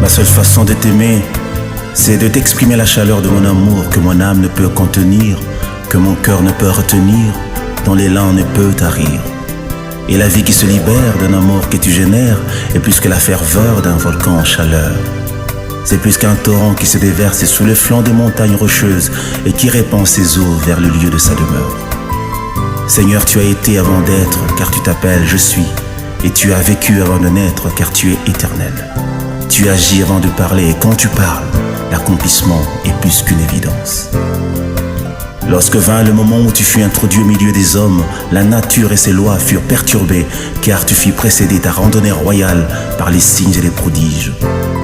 La seule façon de t'aimer, c'est de t'exprimer la chaleur de mon amour que mon âme ne peut contenir, que mon cœur ne peut retenir, dont l'élan ne peut tarir. Et la vie qui se libère d'un amour que tu génères est plus que la ferveur d'un volcan en chaleur. C'est plus qu'un torrent qui se déverse sous le flanc des montagnes rocheuses et qui répand ses eaux vers le lieu de sa demeure. Seigneur, tu as été avant d'être, car tu t'appelles Je suis, et tu as vécu avant de naître, car tu es éternel. Tu agis avant de parler, et quand tu parles, l'accomplissement est plus qu'une évidence. Lorsque vint le moment où tu fus introduit au milieu des hommes, la nature et ses lois furent perturbées, car tu fis précéder ta randonnée royale par les signes et les prodiges.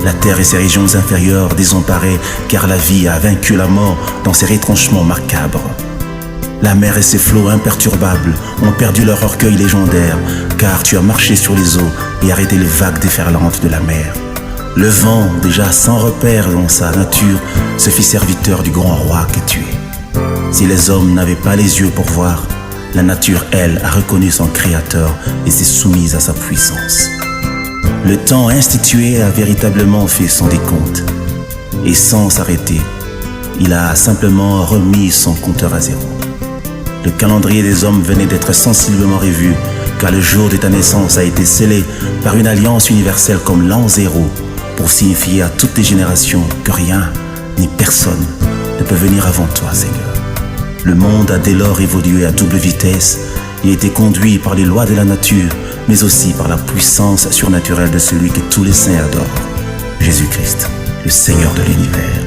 La terre et ses régions inférieures désemparées, car la vie a vaincu la mort dans ses retranchements macabres. La mer et ses flots imperturbables ont perdu leur orgueil légendaire, car tu as marché sur les eaux et arrêté les vagues déferlantes de la mer. Le vent, déjà sans repère dans sa nature, se fit serviteur du grand roi que tu es. Si les hommes n'avaient pas les yeux pour voir, la nature, elle, a reconnu son créateur et s'est soumise à sa puissance. Le temps institué a véritablement fait son décompte. Et sans s'arrêter, il a simplement remis son compteur à zéro. Le calendrier des hommes venait d'être sensiblement revu, car le jour de ta naissance a été scellé par une alliance universelle comme l'an zéro, pour signifier à toutes les générations que rien ni personne ne peut venir avant toi, Seigneur. Le monde a dès lors évolué à double vitesse et été conduit par les lois de la nature, mais aussi par la puissance surnaturelle de celui que tous les saints adorent, Jésus-Christ, le Seigneur de l'univers.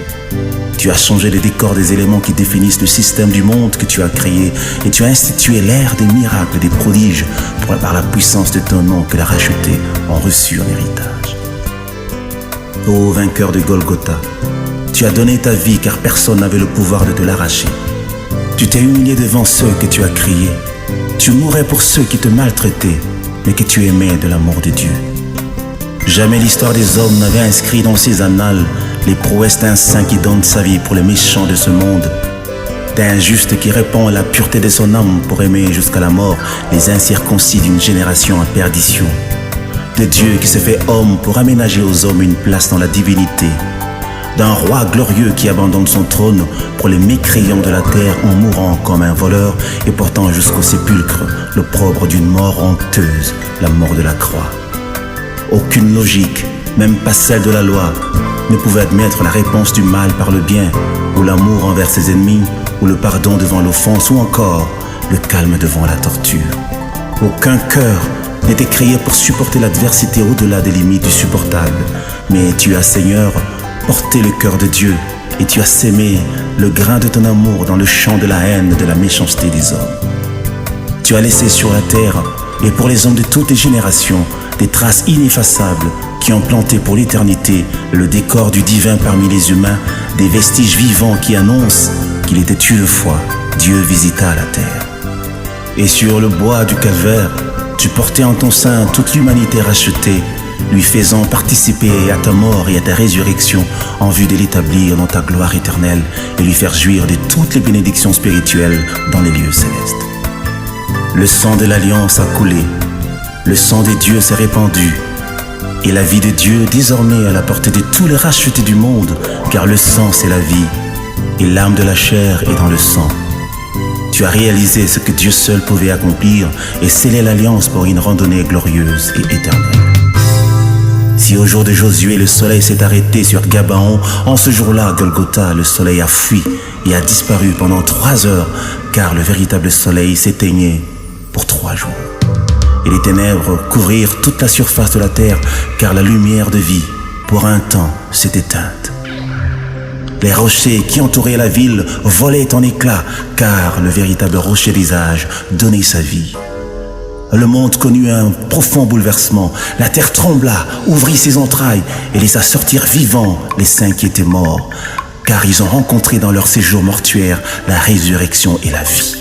Tu as changé les décors des éléments qui définissent le système du monde que tu as créé et tu as institué l'ère des miracles, des prodiges, par la puissance de ton nom que les rachetés ont reçu en héritage. Ô vainqueur de Golgotha, tu as donné ta vie car personne n'avait le pouvoir de te l'arracher. Tu t'es humilié devant ceux que tu as créés. Tu mourais pour ceux qui te maltraitaient, mais que tu aimais de l'amour de Dieu. Jamais l'histoire des hommes n'avait inscrit dans ses annales les prouesses d'un saint qui donne sa vie pour les méchants de ce monde, d'un juste qui répand la pureté de son âme pour aimer jusqu'à la mort les incirconcis d'une génération en perdition, de Dieu qui se fait homme pour aménager aux hommes une place dans la divinité, d'un roi glorieux qui abandonne son trône pour les mécréants de la terre en mourant comme un voleur et portant jusqu'au sépulcre l'opprobre d'une mort honteuse, la mort de la croix. Aucune logique, même pas celle de la loi, ne pouvait admettre la réponse du mal par le bien, ou l'amour envers ses ennemis, ou le pardon devant l'offense, ou encore le calme devant la torture. Aucun cœur n'était créé pour supporter l'adversité au-delà des limites du supportable, mais tu as, Seigneur, porté le cœur de Dieu, et tu as sémé le grain de ton amour dans le champ de la haine et de la méchanceté des hommes. Tu as laissé sur la terre, et pour les hommes de toutes les générations, des traces ineffaçables qui ont planté pour l'éternité le décor du divin parmi les humains, des vestiges vivants qui annoncent qu'il était une fois Dieu visita la terre. Et sur le bois du calvaire, tu portais en ton sein toute l'humanité rachetée, lui faisant participer à ta mort et à ta résurrection en vue de l'établir dans ta gloire éternelle et lui faire jouir de toutes les bénédictions spirituelles dans les lieux célestes. Le sang de l'alliance a coulé, le sang de Dieu s'est répandu, et la vie de Dieu désormais à la portée de tous les rachetés du monde, car le sang c'est la vie, et l'âme de la chair est dans le sang. Tu as réalisé ce que Dieu seul pouvait accomplir et scellé l'alliance pour une randonnée glorieuse et éternelle. Si au jour de Josué le soleil s'est arrêté sur Gabaon, en ce jour-là, Golgotha, le soleil a fui et a disparu pendant 3 heures, car le véritable soleil s'éteignait pour 3 jours. Et les ténèbres couvrirent toute la surface de la terre, car la lumière de vie, pour un temps, s'est éteinte. Les rochers qui entouraient la ville volaient en éclats, car le véritable rocher des âges donnait sa vie. Le monde connut un profond bouleversement. La terre trembla, ouvrit ses entrailles et laissa sortir vivants les saints qui étaient morts, car ils ont rencontré dans leur séjour mortuaire la résurrection et la vie.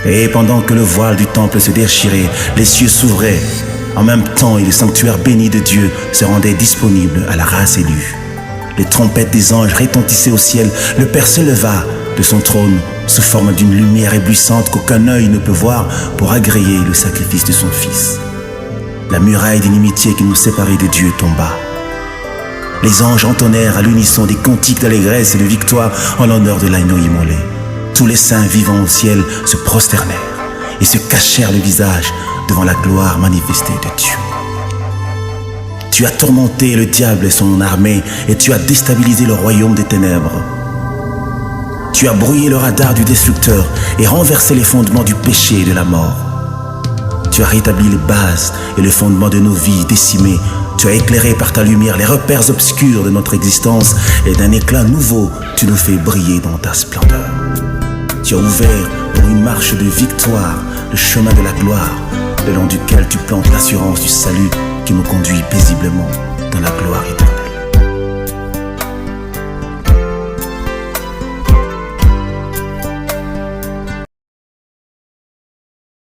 Et pendant que le voile du temple se déchirait, les cieux s'ouvraient en même temps et le sanctuaire béni de Dieu se rendait disponible à la race élue. Les trompettes des anges retentissaient au ciel, le Père se leva de son trône sous forme d'une lumière éblouissante qu'aucun œil ne peut voir pour agréer le sacrifice de son Fils. La muraille d'inimitié qui nous séparait de Dieu tomba. Les anges entonnèrent à l'unisson des cantiques d'allégresse et de victoire en l'honneur de l'agneau immolé. Tous les saints vivants au ciel se prosternèrent et se cachèrent le visage devant la gloire manifestée de Dieu. Tu as tourmenté le diable et son armée et tu as déstabilisé le royaume des ténèbres. Tu as brouillé le radar du destructeur et renversé les fondements du péché et de la mort. Tu as rétabli les bases et le fondement de nos vies décimées. Tu as éclairé par ta lumière les repères obscurs de notre existence et d'un éclat nouveau, tu nous fais briller dans ta splendeur. Tu as ouvert pour une marche de victoire le chemin de la gloire, le long duquel tu plantes l'assurance du salut qui nous conduit paisiblement dans la gloire éternelle.